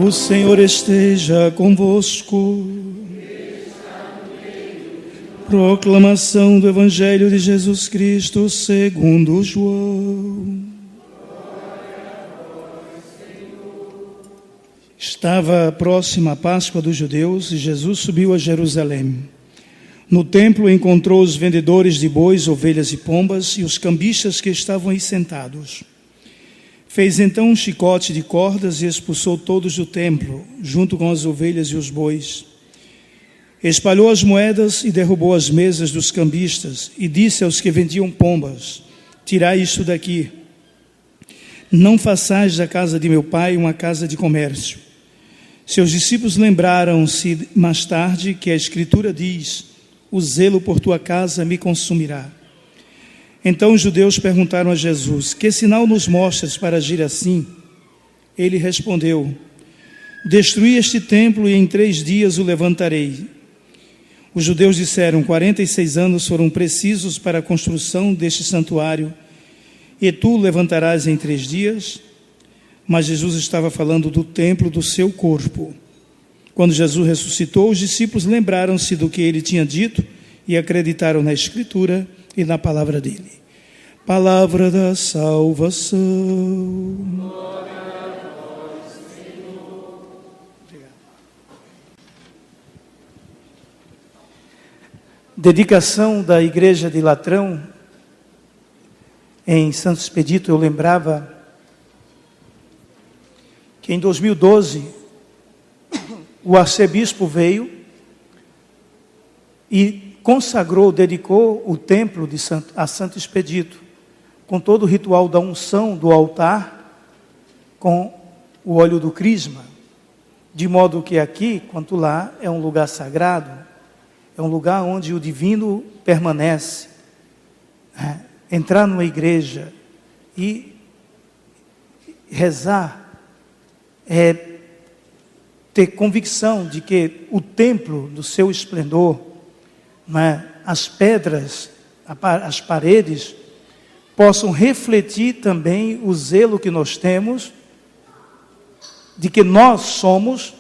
O Senhor esteja convosco. Proclamação do Evangelho de Jesus Cristo segundo João. Estava próxima a Páscoa dos judeus e Jesus subiu a Jerusalém. No templo encontrou os vendedores de bois, ovelhas e pombas e os cambistas que estavam aí sentados. Fez então um chicote de cordas e expulsou todos do templo, junto com as ovelhas e os bois. Espalhou as moedas e derrubou as mesas dos cambistas e disse aos que vendiam pombas: tirai isto daqui. Não façais da casa de meu pai uma casa de comércio. Seus discípulos lembraram-se mais tarde que a Escritura diz: o zelo por tua casa me consumirá. Então os judeus perguntaram a Jesus: que sinal nos mostras para agir assim? Ele respondeu: destruí este templo e em 3 dias o levantarei. Os judeus disseram: 46 anos foram precisos para a construção deste santuário, e tu o levantarás em 3 dias? Mas Jesus estava falando do templo do seu corpo. Quando Jesus ressuscitou, os discípulos lembraram-se do que ele tinha dito e acreditaram na Escritura e na palavra dele. Palavra da salvação. Glória a vós, Senhor. Obrigado. Dedicação da igreja de Latrão, em Santo Expedito. Eu lembrava que em 2012 o arcebispo veio e consagrou, dedicou o templo a Santo Expedito, com todo o ritual da unção do altar, com o óleo do crisma, de modo que aqui, quanto lá, é um lugar sagrado, é um lugar onde o divino permanece. Entrar numa igreja e rezar é ter convicção de que o templo do seu esplendor, as pedras, as paredes, possam refletir também o zelo que nós temos de que nós somos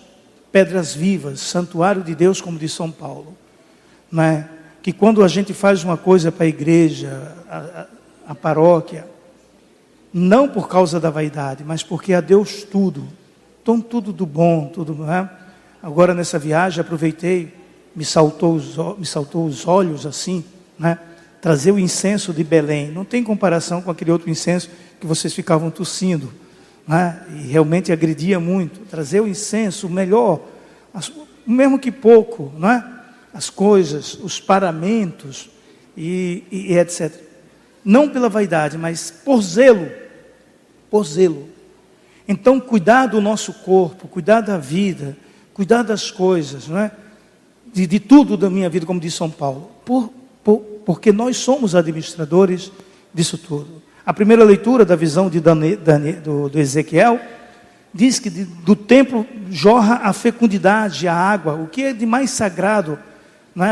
pedras vivas, santuário de Deus, como diz São Paulo. Que quando a gente faz uma coisa para a igreja, a paróquia, não por causa da vaidade, mas porque a Deus tudo, então tudo do bom, tudo. Agora nessa viagem aproveitei, me saltou os olhos assim, trazer o incenso de Belém. Não tem comparação com aquele outro incenso que vocês ficavam tossindo, e realmente agredia muito. Trazer o incenso, o melhor, mesmo que pouco, as coisas, os paramentos e etc. Não pela vaidade, mas por zelo. Por zelo. Então, cuidar do nosso corpo, cuidar da vida, cuidar das coisas, de tudo da minha vida, como diz São Paulo, porque nós somos administradores disso tudo. A primeira leitura da visão de do Ezequiel diz que do templo jorra a fecundidade, a água, o que é de mais sagrado,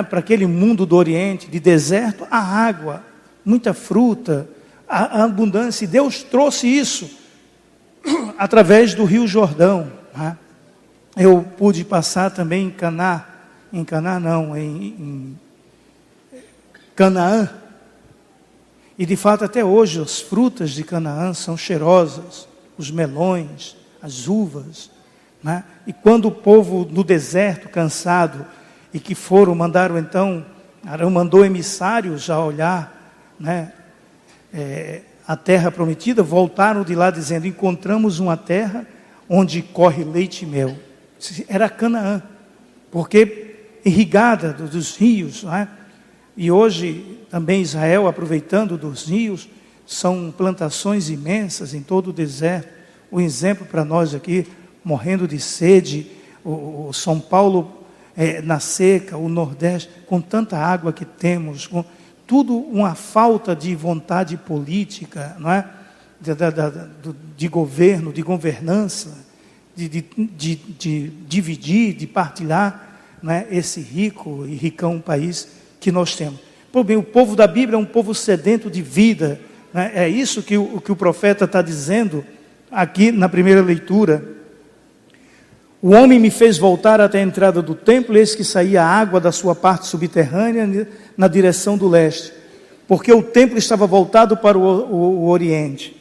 para aquele mundo do Oriente, de deserto, a água, muita fruta, a abundância. E Deus trouxe isso através do Rio Jordão. Eu pude passar também em Canaã. E de fato até hoje as frutas de Canaã são cheirosas, os melões, as uvas. E quando o povo no deserto, cansado, e que mandaram então, Arão mandou emissários a olhar, a terra prometida, voltaram de lá dizendo: encontramos uma terra onde corre leite e mel. Era Canaã, porque irrigada dos rios, E hoje também Israel, aproveitando dos rios, são plantações imensas em todo o deserto. Um exemplo para nós aqui, morrendo de sede, o São Paulo na seca, o Nordeste, com tanta água que temos, com tudo uma falta de vontade política, de governo, de governança, de dividir, de partilhar, esse rico e ricão país que nós temos. Bem, o povo da Bíblia é um povo sedento de vida, É isso que o profeta está dizendo aqui na primeira leitura. O homem me fez voltar até a entrada do templo, eis que saía água da sua parte subterrânea na direção do leste, porque o templo estava voltado para o oriente,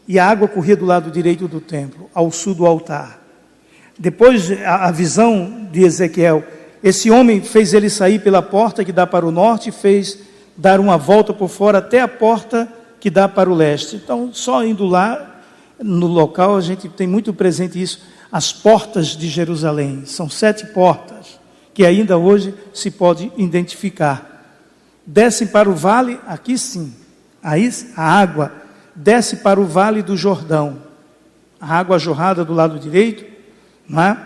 e a água corria do lado direito do templo, ao sul do altar. Depois, a visão de Ezequiel, esse homem fez ele sair pela porta que dá para o norte, e fez dar uma volta por fora até a porta que dá para o leste. Então, só indo lá, no local, a gente tem muito presente isso, as portas de Jerusalém. São 7 portas, que ainda hoje se pode identificar. Descem para o vale, aqui sim, aí a água desce para o vale do Jordão. A água jorrada do lado direito, não é?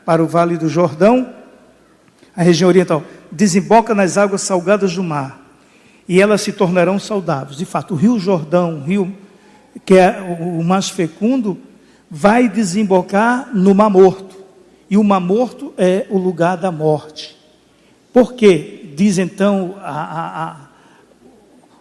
Para o vale do Jordão, a região oriental, desemboca nas águas salgadas do mar, e elas se tornarão saudáveis. De fato, o rio Jordão, o rio que é o mais fecundo, vai desembocar no Mar Morto, e o Mar Morto é o lugar da morte. Por quê? Diz então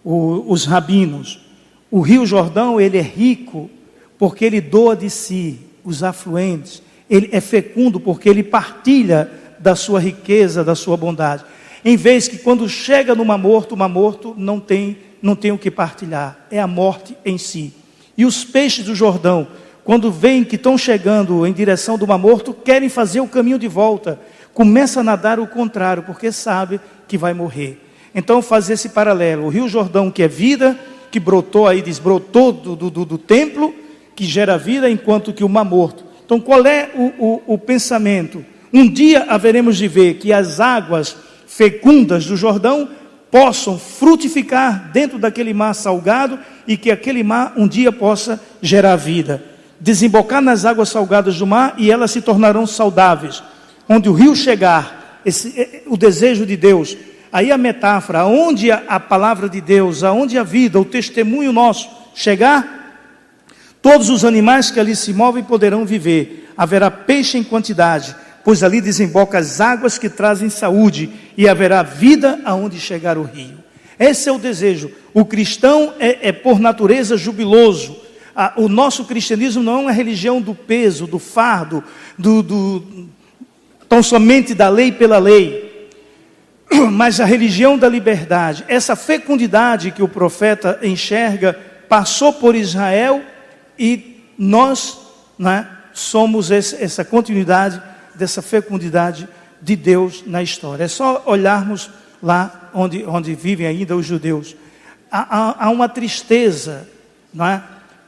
os rabinos, o rio Jordão, ele é rico porque ele doa de si os afluentes, ele é fecundo porque ele partilha da sua riqueza, da sua bondade, em vez que quando chega no Mar Morto, o Mar Morto não tem o que partilhar, é a morte em si. E os peixes do Jordão, quando veem que estão chegando em direção do Mar Morto, querem fazer o caminho de volta, começa a nadar o contrário, porque sabe que vai morrer. Então faz esse paralelo, o rio Jordão, que é vida, que brotou aí, desbrotou do templo, que gera vida, enquanto que o Mar Morto. Então qual é o pensamento? Um dia haveremos de ver que as águas fecundas do Jordão possam frutificar dentro daquele mar salgado, e que aquele mar um dia possa gerar vida. Desembocar nas águas salgadas do mar, e elas se tornarão saudáveis. Onde o rio chegar, o desejo de Deus, aí a metáfora, aonde a palavra de Deus, aonde a vida, o testemunho nosso chegar, todos os animais que ali se movem poderão viver. Haverá peixe em quantidade, pois ali desemboca as águas que trazem saúde, e haverá vida aonde chegar o rio. Esse é o desejo. O cristão é por natureza jubiloso. O nosso cristianismo não é uma religião do peso, do fardo, tão somente da lei pela lei, mas a religião da liberdade. Essa fecundidade que o profeta enxerga passou por Israel, e nós, né, somos essa continuidade dessa fecundidade de Deus na história. É só olharmos lá onde vivem ainda os judeus. Há uma tristeza, não é?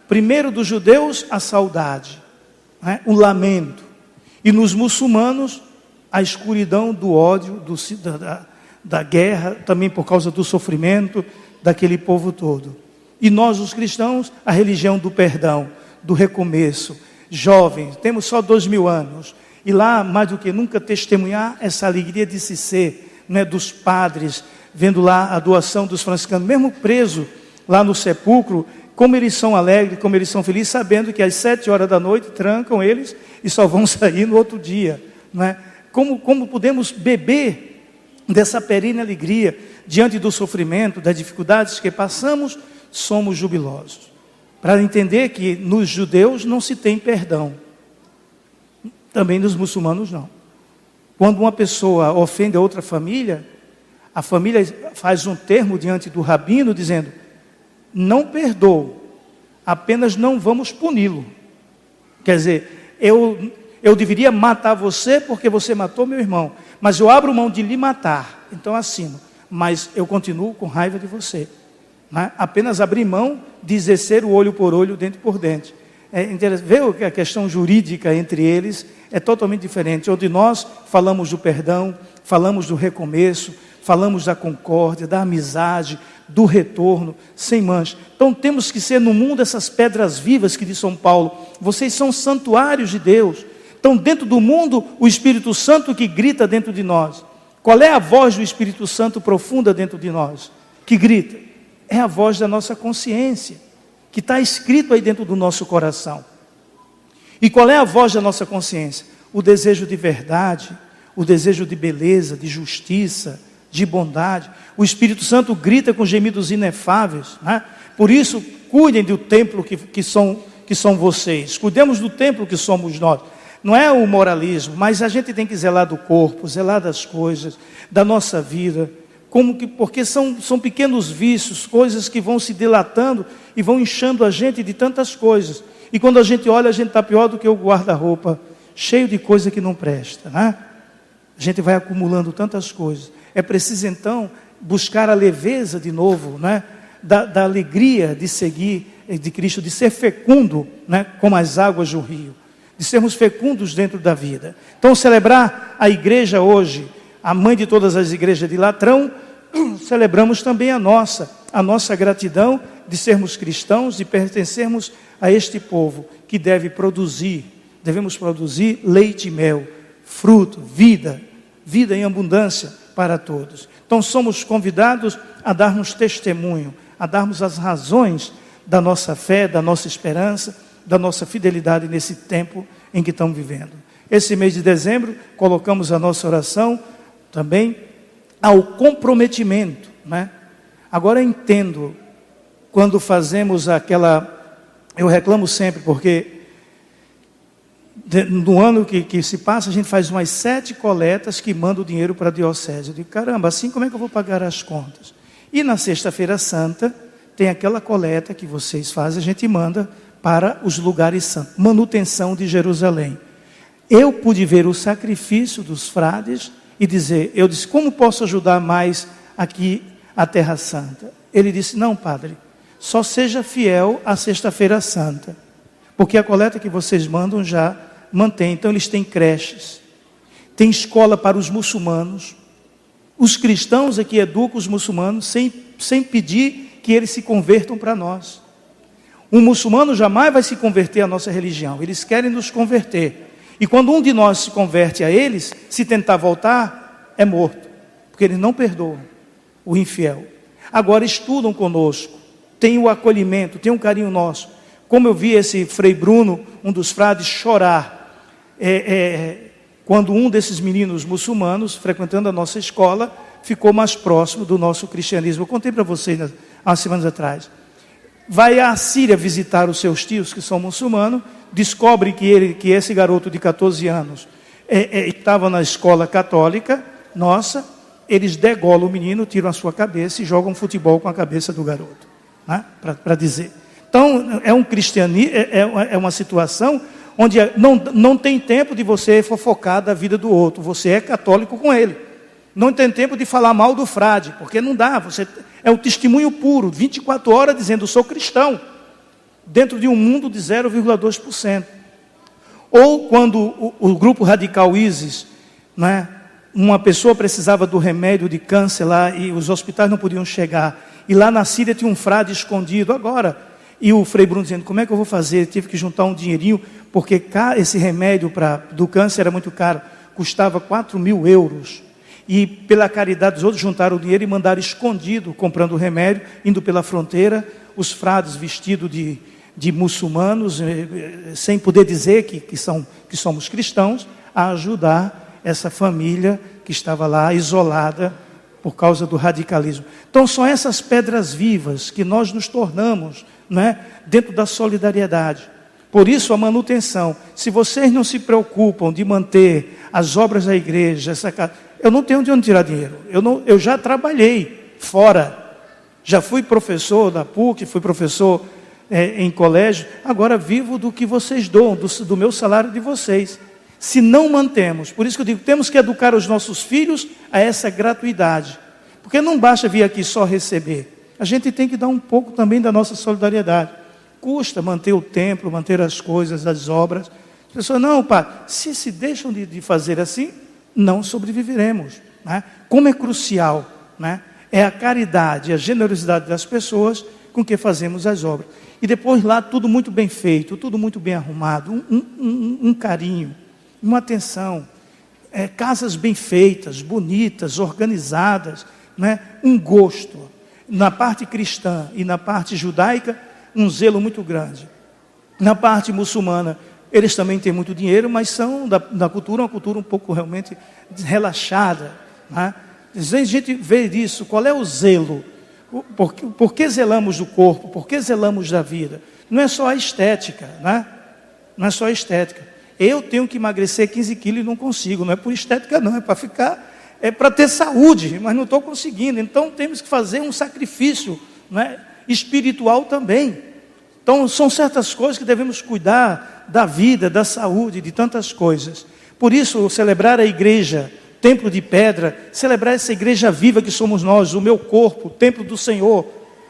Primeiro dos judeus, a saudade, não é? O lamento. E nos muçulmanos, a escuridão do ódio, da guerra, também por causa do sofrimento daquele povo todo. E nós, os cristãos, a religião do perdão, do recomeço. Jovens, temos só 2000 anos. E lá, mais do que nunca, testemunhar essa alegria de se ser, né, dos padres, vendo lá a doação dos franciscanos, mesmo preso lá no sepulcro, como eles são alegres, como eles são felizes, sabendo que às 7 horas da noite trancam eles e só vão sair no outro dia, né? Como podemos beber dessa perene alegria diante do sofrimento, das dificuldades que passamos, somos jubilosos. Para entender que nos judeus não se tem perdão, também nos muçulmanos não. Quando uma pessoa ofende a outra família, a família faz um termo diante do rabino dizendo: não perdoo, apenas não vamos puni-lo. Quer dizer, eu deveria matar você porque você matou meu irmão, mas eu abro mão de lhe matar, então assino, mas eu continuo com raiva de você, né? Apenas abrir mão de exercer o olho por olho, dente por dente. É interessante ver que a questão jurídica entre eles é totalmente diferente, onde nós falamos do perdão, falamos do recomeço, falamos da concórdia, da amizade, do retorno, sem mancha. Então temos que ser no mundo essas pedras vivas que diz São Paulo. Vocês são santuários de Deus. Então dentro do mundo, o Espírito Santo que grita dentro de nós. Qual é a voz do Espírito Santo profunda dentro de nós? Que grita? É a voz da nossa consciência, que está escrito aí dentro do nosso coração. E qual é a voz da nossa consciência? O desejo de verdade, o desejo de beleza, de justiça, de bondade. O Espírito Santo grita com gemidos inefáveis, né? Por isso, cuidem do templo que são vocês. Cuidemos do templo que somos nós. Não é o moralismo, mas a gente tem que zelar do corpo, zelar das coisas, da nossa vida. Porque são pequenos vícios, coisas que vão se dilatando e vão inchando a gente de tantas coisas. E quando a gente olha, a gente está pior do que o guarda-roupa, cheio de coisa que não presta, né? A gente vai acumulando tantas coisas. É preciso então buscar a leveza de novo, né? Da alegria de seguir de Cristo, de ser fecundo, né? Como as águas do rio, de sermos fecundos dentro da vida. Então celebrar a igreja hoje, a mãe de todas as igrejas de Latrão, celebramos também a nossa gratidão de sermos cristãos, de pertencermos a este povo que devemos produzir leite e mel, fruto, vida em abundância para todos. Então somos convidados a darmos testemunho, a darmos as razões da nossa fé, da nossa esperança, da nossa fidelidade nesse tempo em que estamos vivendo. Esse mês de dezembro, colocamos a nossa oração também ao comprometimento, né? Agora eu entendo, quando fazemos eu reclamo sempre, porque no ano que se passa, a gente faz umas 7 coletas que mandam o dinheiro para a diocese. Eu digo, caramba, assim como é que eu vou pagar as contas? E na Sexta-feira Santa, tem aquela coleta que vocês fazem, a gente manda para os lugares santos, manutenção de Jerusalém. Eu pude ver o sacrifício dos frades e eu disse, como posso ajudar mais aqui a Terra Santa? Ele disse, não, padre, só seja fiel à Sexta-feira Santa, porque a coleta que vocês mandam já mantém. Então eles têm creches, tem escola para os muçulmanos, os cristãos aqui educam os muçulmanos sem pedir que eles se convertam para nós. Um muçulmano jamais vai se converter à nossa religião, eles querem nos converter. E quando um de nós se converte a eles, se tentar voltar, é morto, porque eles não perdoam o infiel. Agora estudam conosco, tem o acolhimento, tem um carinho nosso. Como eu vi esse Frei Bruno, um dos frades, chorar, quando um desses meninos muçulmanos, frequentando a nossa escola, ficou mais próximo do nosso cristianismo. Eu contei para vocês há umas semanas atrás. Vai à Síria visitar os seus tios, que são muçulmanos, descobre que esse garoto de 14 anos estava na escola católica, eles degolam o menino, tiram a sua cabeça e jogam futebol com a cabeça do garoto, né? Para dizer. Então, é um cristianismo, é uma situação onde não tem tempo de você fofocar da vida do outro, você é católico com ele. Não tem tempo de falar mal do frade, porque não dá, é o testemunho puro, 24 horas dizendo, sou cristão, dentro de um mundo de 0,2%. Ou quando o grupo radical ISIS, né, uma pessoa precisava do remédio de câncer lá, e os hospitais não podiam chegar, e lá na Síria tinha um frade escondido, e o Frei Bruno dizendo, como é que eu vou fazer? Tive que juntar um dinheirinho, porque esse remédio do câncer era muito caro, custava 4.000 euros. E pela caridade dos outros juntaram o dinheiro e mandaram escondido, comprando o remédio, indo pela fronteira, os frades vestidos de muçulmanos, sem poder dizer que somos cristãos, a ajudar essa família que estava lá isolada por causa do radicalismo. Então são essas pedras vivas que nós nos tornamos, né, dentro da solidariedade. Por isso a manutenção. Se vocês não se preocupam de manter as obras da igreja, eu não tenho de onde tirar dinheiro. Eu já trabalhei fora, já fui professor da PUC, fui professor em colégio, agora vivo do que vocês doam, do meu salário de vocês. Se não mantemos, por isso que eu digo, temos que educar os nossos filhos a essa gratuidade, porque não basta vir aqui só receber, a gente tem que dar um pouco também da nossa solidariedade. Custa manter o templo, manter as coisas, as obras. As pessoas, não, pai, se deixam de fazer assim, não sobreviveremos, né? Como é crucial, né? É a caridade, a generosidade das pessoas com que fazemos as obras. E depois lá tudo muito bem feito, tudo muito bem arrumado, um carinho, uma atenção, casas bem feitas, bonitas, organizadas, né? Um gosto. Na parte cristã e na parte judaica, um zelo muito grande. Na parte muçulmana, eles também têm muito dinheiro, mas são da cultura, uma cultura um pouco realmente relaxada, né? A gente vê isso, qual é o zelo? Por que zelamos do corpo? Por que zelamos da vida? Não é só a estética, né? Não é só a estética. Eu tenho que emagrecer 15 quilos e não consigo. Não é por estética não, é para ficar, é para ter saúde, mas não estou conseguindo. Então temos que fazer um sacrifício, não é, espiritual também. Então são certas coisas que devemos cuidar da vida, da saúde, de tantas coisas. Por isso, celebrar a igreja, templo de pedra, celebrar essa igreja viva que somos nós, o meu corpo, o templo do Senhor,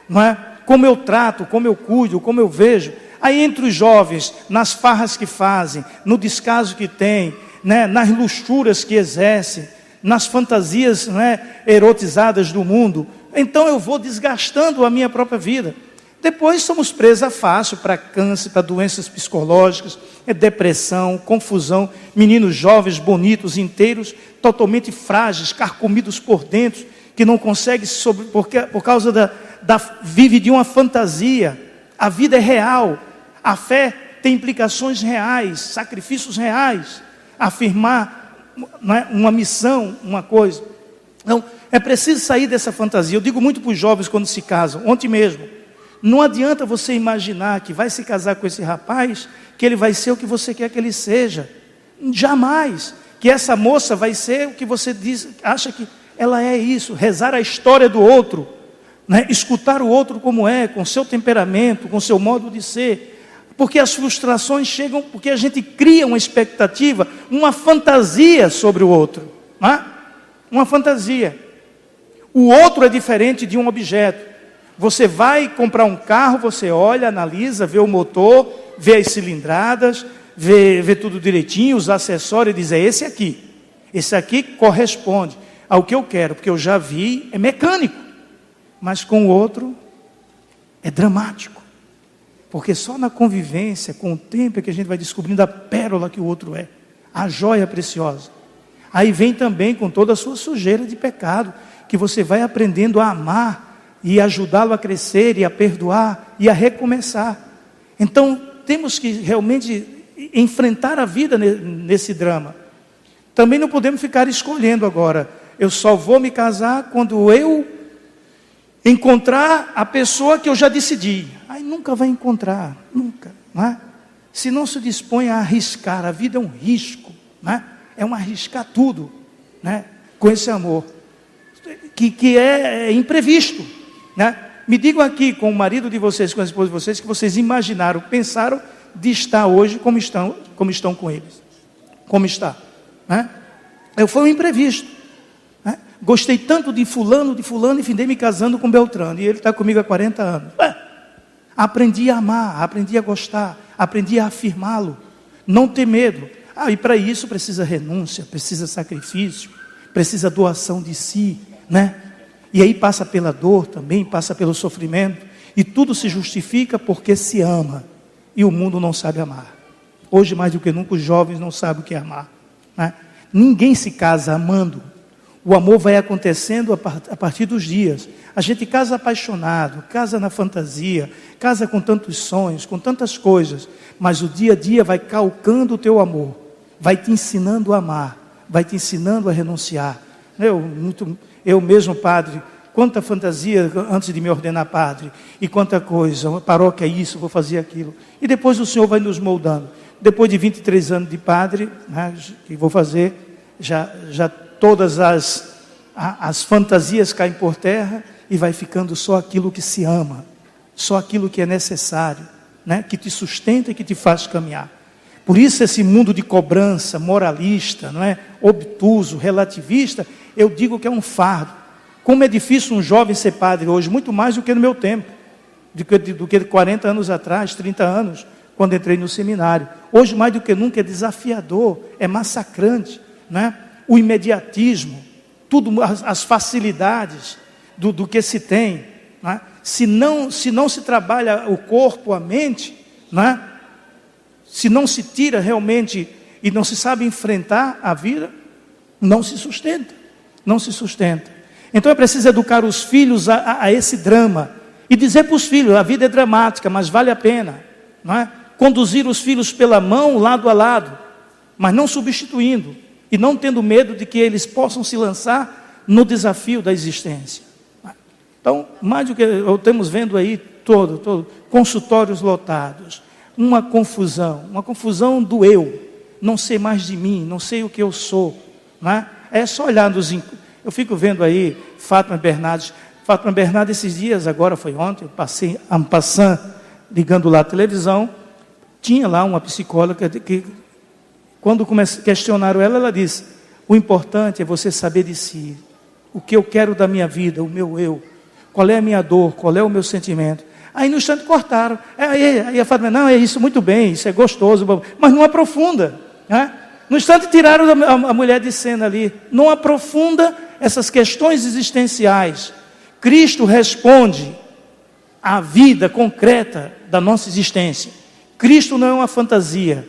não é? Como eu trato, como eu cuido, como eu vejo. Aí entre os jovens, nas farras que fazem, no descaso que tem, né, nas luxúrias que exercem, nas fantasias, né, erotizadas do mundo, então eu vou desgastando a minha própria vida. Depois somos presa fácil para câncer, para doenças psicológicas, depressão, confusão, meninos jovens, bonitos, inteiros, totalmente frágeis, carcomidos por dentro, que não conseguem, por causa vive de uma fantasia. A vida é real, a fé tem implicações reais, sacrifícios reais, afirmar, né, uma missão, uma coisa. Então, é preciso sair dessa fantasia. Eu digo muito para os jovens quando se casam, ontem mesmo, não adianta você imaginar que vai se casar com esse rapaz, que ele vai ser o que você quer que ele seja. Jamais. Que essa moça vai ser o que você diz, acha que ela é isso. Rezar a história do outro, né? Escutar o outro como é, com seu temperamento, com seu modo de ser. Porque as frustrações chegam porque a gente cria uma expectativa, uma fantasia sobre o outro, né? Uma fantasia. O outro é diferente de um objeto. Você vai comprar um carro, você olha, analisa, vê o motor, vê as cilindradas, vê tudo direitinho, os acessórios, e diz, é esse aqui. Esse aqui corresponde ao que eu quero, porque eu já vi, é mecânico. Mas com o outro, é dramático. Porque só na convivência, com o tempo, é que a gente vai descobrindo a pérola que o outro é. A joia preciosa. Aí vem também com toda a sua sujeira de pecado, que você vai aprendendo a amar, e ajudá-lo a crescer, e a perdoar, e a recomeçar. Então, temos que realmente enfrentar a vida nesse drama. Também não podemos ficar escolhendo agora, eu só vou me casar quando eu encontrar a pessoa que eu já decidi. Aí nunca vai encontrar, nunca, não é? Se não se dispõe a arriscar, a vida é um risco, não é? É um arriscar tudo, né? Com esse amor, que é imprevisto, né? Me digam aqui com o marido de vocês, com a esposa de vocês, que vocês imaginaram, pensaram de estar hoje como estão com eles. Como está, né? Foi um imprevisto, né? Gostei tanto de fulano, e findei me casando com Beltrano, e ele está comigo há 40 anos. Aprendi a amar, aprendi a gostar, aprendi a afirmá-lo, não ter medo. E para isso precisa renúncia, precisa sacrifício, precisa doação de si, né? E aí passa pela dor também, passa pelo sofrimento, e tudo se justifica porque se ama, e o mundo não sabe amar. Hoje mais do que nunca os jovens não sabem o que é amar, né? Ninguém se casa amando. O amor vai acontecendo a partir dos dias. A gente casa apaixonado, casa na fantasia, casa com tantos sonhos, com tantas coisas, mas o dia a dia vai calcando o teu amor, vai te ensinando a amar, vai te ensinando a renunciar. Eu mesmo, padre, quanta fantasia antes de me ordenar padre, e quanta coisa, uma paróquia é isso, vou fazer aquilo. E depois o Senhor vai nos moldando. Depois de 23 anos de padre, né, que vou fazer, já todas as fantasias caem por terra, e vai ficando só aquilo que se ama, só aquilo que é necessário, né, que te sustenta e que te faz caminhar. Por isso esse mundo de cobrança, moralista, não é, obtuso, relativista, eu digo que é um fardo. Como é difícil um jovem ser padre hoje, muito mais do que no meu tempo, do que 40 anos atrás, 30 anos, quando entrei no seminário. Hoje mais do que nunca é desafiador, é massacrante, né? O imediatismo, tudo, as facilidades do que se tem, né? Se não se trabalha o corpo, a mente, né? Se não se tira realmente e não se sabe enfrentar a vida, não se sustenta, não se sustenta. Então é preciso educar os filhos a esse drama e dizer para os filhos, a vida é dramática, mas vale a pena, não é? Conduzir os filhos pela mão, lado a lado, mas não substituindo e não tendo medo de que eles possam se lançar no desafio da existência. Então, mais do que estamos vendo aí, todo consultórios lotados, uma confusão do eu, não sei mais de mim, não sei o que eu sou. Não é? É só olhar eu fico vendo aí Fátima Bernardes. Fátima Bernardes esses dias, agora foi ontem, eu passei en passant, ligando lá a televisão, tinha lá uma psicóloga que quando questionaram ela, ela disse: o importante é você saber de si, o que eu quero da minha vida, o meu eu, qual é a minha dor, qual é o meu sentimento. Aí no instante cortaram. Aí a Fátima, não, é isso, muito bem, isso é gostoso, mas não aprofunda. Né? No instante tiraram a mulher de cena ali, não aprofunda essas questões existenciais. Cristo responde à vida concreta da nossa existência. Cristo não é uma fantasia,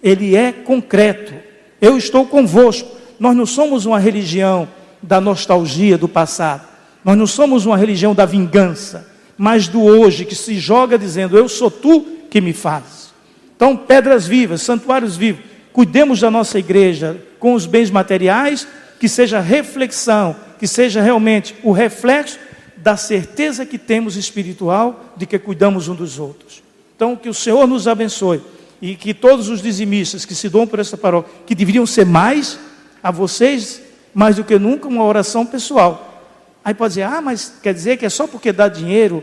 Ele é concreto. Eu estou convosco. Nós não somos uma religião da nostalgia do passado, nós não somos uma religião da vingança, mas do hoje, que se joga dizendo: eu sou tu que me fazes. Então, pedras vivas, santuários vivos, cuidemos da nossa igreja com os bens materiais, que seja reflexão, que seja realmente o reflexo da certeza que temos espiritual de que cuidamos uns dos outros. Então, que o Senhor nos abençoe e que todos os dizimistas que se doam por essa paróquia, que deveriam ser mais, a vocês, mais do que nunca, uma oração pessoal. Aí pode dizer: mas quer dizer que é só porque dá dinheiro,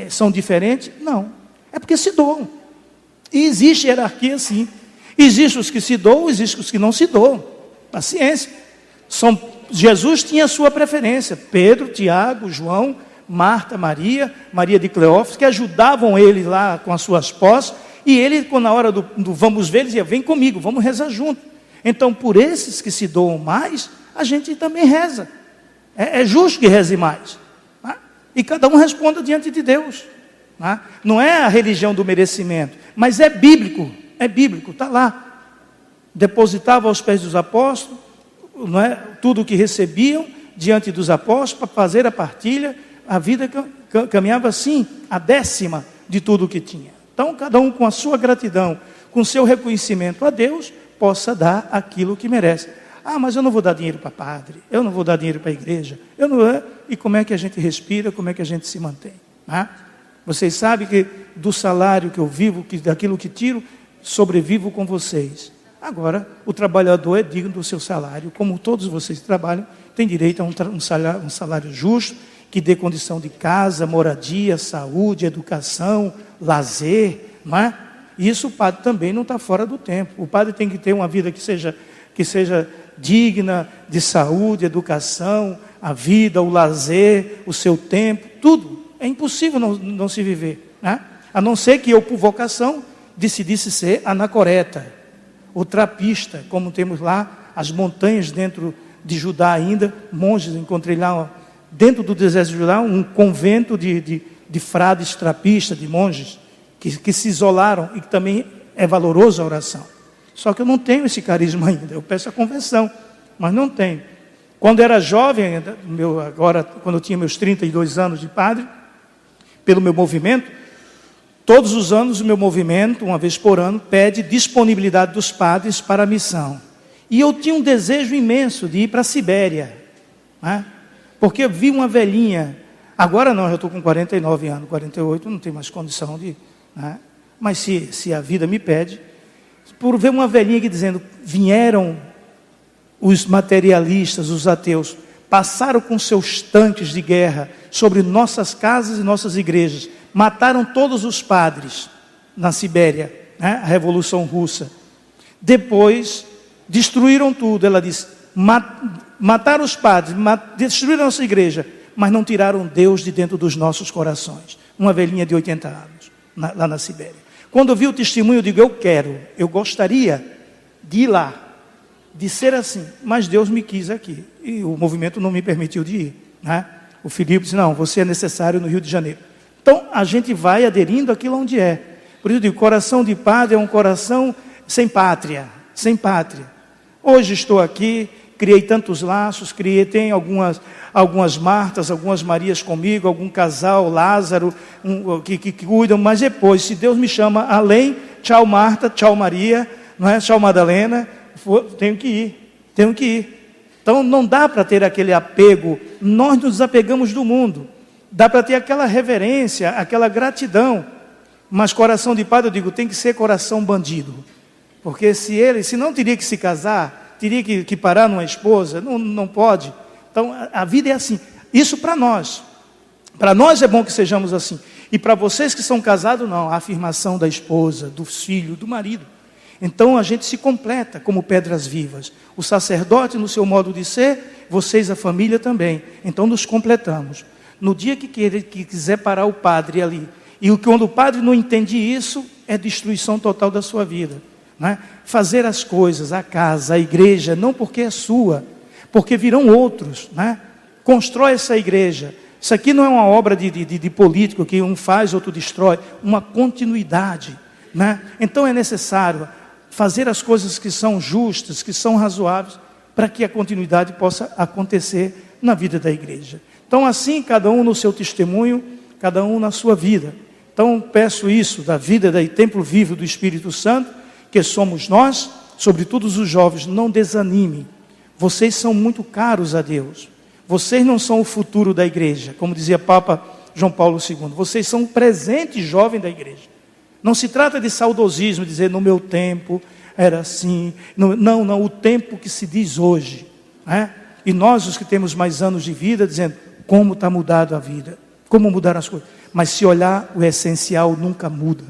são diferentes? Não, é porque se doam. E existe hierarquia sim. Existem os que se doam, existem os que não se doam. Paciência. Jesus tinha a sua preferência. Pedro, Tiago, João, Marta, Maria de Cleófas, que ajudavam ele lá com as suas posses. E ele, quando na hora do vamos ver, ele dizia: vem comigo, vamos rezar junto. Então, por esses que se doam mais, a gente também reza. É justo que reze mais. Né? E cada um responda diante de Deus. Né? Não é a religião do merecimento, mas é bíblico, está lá. Depositava aos pés dos apóstolos, não é? Tudo o que recebiam diante dos apóstolos, para fazer a partilha. A vida caminhava assim, a 10ª de tudo o que tinha. Então, cada um com a sua gratidão, com o seu reconhecimento a Deus, possa dar aquilo que merece. Mas eu não vou dar dinheiro para padre, eu não vou dar dinheiro para a igreja, e como é que a gente respira, como é que a gente se mantém? Vocês sabem que do salário que eu vivo, daquilo que tiro, sobrevivo com vocês. Agora, o trabalhador é digno do seu salário, como todos vocês trabalham, tem direito a um salário justo, que dê condição de casa, moradia, saúde, educação, lazer, não é? Isso o padre também não está fora do tempo. O padre tem que ter uma vida que seja digna de saúde, educação, a vida, o lazer, o seu tempo, tudo. É impossível não se viver, né? A não ser que eu, por vocação, decidisse ser anacoreta, o trapista, como temos lá as montanhas dentro de Judá ainda, monges, encontrei lá dentro do deserto de Judá um convento de frades trapistas, de monges, que se isolaram e que também é valoroso a oração. Só que eu não tenho esse carisma ainda, eu peço a conversão, mas não tenho. Quando era jovem, quando eu tinha meus 32 anos de padre, pelo meu movimento, todos os anos o meu movimento, uma vez por ano, pede disponibilidade dos padres para a missão. E eu tinha um desejo imenso de ir para a Sibéria, né? Porque eu vi uma velhinha, agora não, eu estou com 49 anos, 48, não tenho mais condição de... Né? Mas se a vida me pede, por ver uma velhinha aqui dizendo: vieram os materialistas, os ateus, passaram com seus tanques de guerra sobre nossas casas e nossas igrejas, mataram todos os padres na Sibéria, né? A Revolução Russa. Depois destruíram tudo. Ela disse: mataram os padres, destruíram a nossa igreja, mas não tiraram Deus de dentro dos nossos corações. Uma velhinha de 80 anos, lá na Sibéria. Quando eu vi o testemunho, eu digo: eu gostaria de ir lá, de ser assim, mas Deus me quis aqui, e o movimento não me permitiu de ir, né? O Filipe disse: não, você é necessário no Rio de Janeiro. Então, a gente vai aderindo àquilo onde é. Por isso eu digo, coração de padre é um coração sem pátria, sem pátria. Hoje estou aqui, criei tantos laços, tem algumas Martas, algumas Marias comigo, algum casal, Lázaro, que cuidam, mas depois, se Deus me chama além, tchau Marta, tchau Maria, não é? Tchau Madalena, tenho que ir. Então não dá para ter aquele apego, nós nos apegamos do mundo, dá para ter aquela reverência, aquela gratidão, mas coração de padre, eu digo, tem que ser coração bandido. Porque se não teria que se casar, teria que parar numa esposa, não pode. Então a vida é assim. Isso para nós. Para nós é bom que sejamos assim. E para vocês que são casados, não. A afirmação da esposa, do filho, do marido. Então a gente se completa como pedras vivas. O sacerdote no seu modo de ser, vocês a família também. Então nos completamos. No dia que quiser parar o padre ali, e quando o padre não entende isso, é destruição total da sua vida. Né? Fazer as coisas, a casa, a igreja, não porque é sua, porque virão outros. Né? Constrói essa igreja. Isso aqui não é uma obra de político que um faz, outro destrói. Uma continuidade. Né? Então é necessário fazer as coisas que são justas, que são razoáveis, para que a continuidade possa acontecer na vida da igreja. Então assim, cada um no seu testemunho, cada um na sua vida. Então peço isso da vida do templo vivo do Espírito Santo, que somos nós, sobretudo os jovens, não desanimem. Vocês são muito caros a Deus. Vocês não são o futuro da igreja, como dizia Papa João Paulo II. Vocês são o presente jovem da igreja. Não se trata de saudosismo, dizer no meu tempo era assim. Não, o tempo que se diz hoje. Né? E nós, os que temos mais anos de vida, dizendo como está mudado a vida, como mudar as coisas. Mas se olhar, o essencial nunca muda.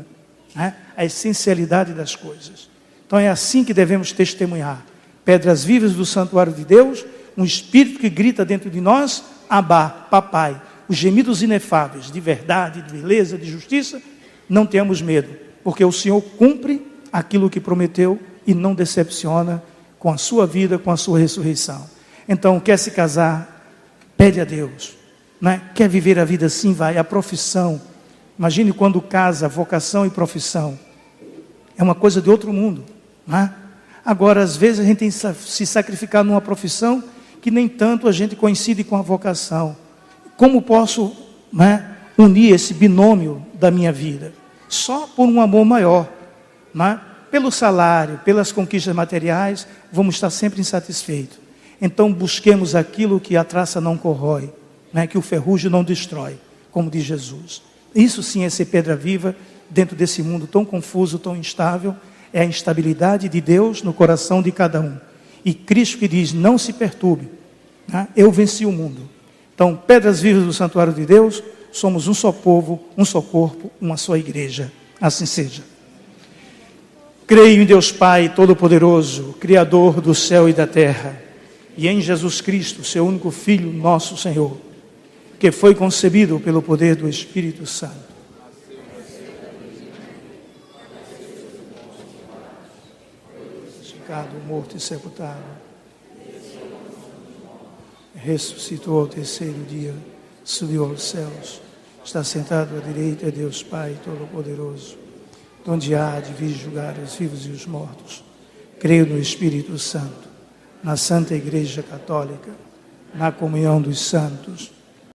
Né? A essencialidade das coisas. Então é assim que devemos testemunhar. Pedras vivas do santuário de Deus, um espírito que grita dentro de nós, Abá, papai, os gemidos inefáveis de verdade, de beleza, de justiça. Não tenhamos medo, porque o Senhor cumpre aquilo que prometeu e não decepciona com a sua vida, com a sua ressurreição. Então, quer se casar, pede a Deus. Né? Quer viver a vida assim, vai. A profissão, imagine quando casa, vocação e profissão. É uma coisa de outro mundo. Né? Agora, às vezes, a gente tem que se sacrificar numa profissão que nem tanto a gente coincide com a vocação. Como posso, né, unir esse binômio da minha vida? Só por um amor maior. Né? Pelo salário, pelas conquistas materiais, vamos estar sempre insatisfeitos. Então busquemos aquilo que a traça não corrói, né? Que o ferrugem não destrói, como diz Jesus. Isso sim é ser pedra viva dentro desse mundo tão confuso, tão instável. É a instabilidade de Deus no coração de cada um. E Cristo que diz, não se perturbe. Né? Eu venci o mundo. Então, pedras vivas do santuário de Deus, somos um só povo, um só corpo, uma só igreja. Assim seja. Creio em Deus Pai Todo-Poderoso, Criador do céu e da terra, e em Jesus Cristo, seu único Filho, nosso Senhor, que foi concebido pelo poder do Espírito Santo. Crucificado, morto e sepultado, ressuscitou ao terceiro dia, subiu aos céus, está sentado à direita de Deus Pai Todo-Poderoso, onde há de vir julgar os vivos e os mortos. Creio no Espírito Santo, na Santa Igreja Católica, na comunhão dos santos,